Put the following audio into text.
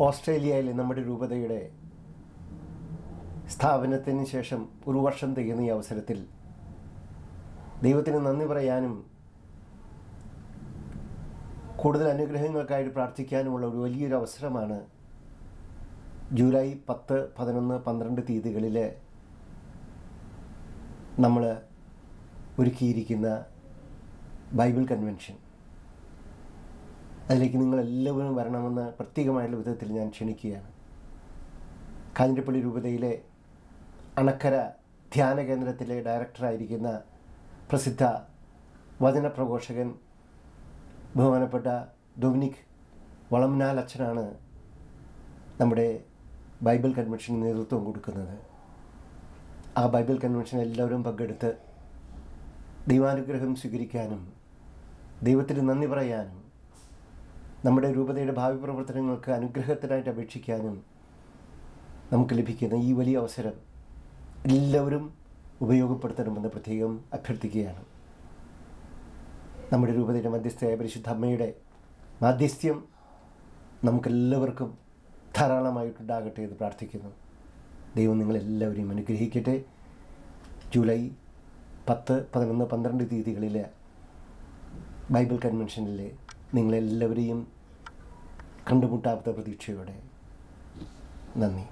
ഓസ്ട്രേലിയയിലെ നമ്മുടെ രൂപതയുടെ സ്ഥാപനത്തിന് ശേഷം ഒരു വർഷം തികയുന്ന ഈ അവസരത്തിൽ ദൈവത്തിന് നന്ദി പറയാനും കൂടുതൽ അനുഗ്രഹങ്ങൾക്കായിട്ട് പ്രാർത്ഥിക്കാനുമുള്ള ഒരു വലിയൊരു അവസരമാണ് ജൂലൈ 10, 11, 12 തീയതികളിൽ നമ്മൾ ഒരുക്കിയിരിക്കുന്ന ബൈബിൾ കൺവെൻഷൻ. അതിലേക്ക് നിങ്ങളെല്ലാവരും വരണമെന്ന് പ്രത്യേകമായുള്ള വിധത്തിൽ ഞാൻ ക്ഷണിക്കുകയാണ്. കാഞ്ഞിരപ്പള്ളി രൂപതയിലെ അണക്കര ധ്യാന കേന്ദ്രത്തിലെ ഡയറക്ടറായിരിക്കുന്ന പ്രസിദ്ധ വചനപ്രഘോഷകൻ ബഹുമാനപ്പെട്ട ഡൊമിനിക് വളംനാൽ അച്ഛനാണ് നമ്മുടെ ബൈബിൾ കൺവെൻഷന് നേതൃത്വം കൊടുക്കുന്നത്. ആ ബൈബിൾ കൺവെൻഷൻ എല്ലാവരും പങ്കെടുത്ത് ദൈവാനുഗ്രഹം സ്വീകരിക്കാനും ദൈവത്തിന് നന്ദി പറയാനും നമ്മുടെ രൂപതയുടെ ഭാവി പ്രവർത്തനങ്ങൾക്ക് അനുഗ്രഹത്തിനായിട്ട് അപേക്ഷിക്കാനും നമുക്ക് ലഭിക്കുന്ന ഈ വലിയ അവസരം എല്ലാവരും ഉപയോഗപ്പെടുത്തണമെന്ന് പ്രത്യേകം അഭ്യർത്ഥിക്കുകയാണ്. നമ്മുടെ രൂപതയുടെ മധ്യസ്ഥയായ പരിശുദ്ധ അമ്മയുടെ മാധ്യസ്ഥ്യം നമുക്കെല്ലാവർക്കും ധാരാളമായിട്ടുണ്ടാകട്ടെ എന്ന് പ്രാർത്ഥിക്കുന്നു. ദൈവം നിങ്ങളെല്ലാവരെയും അനുഗ്രഹിക്കട്ടെ. ജൂലൈ 10, 11, 12 തീയതികളിൽ ബൈബിൾ കൺവെൻഷനിൽ നിങ്ങളെല്ലാവരെയും കണ്ടുമുട്ടാത്ത പ്രതീക്ഷയോടെ നന്ദി.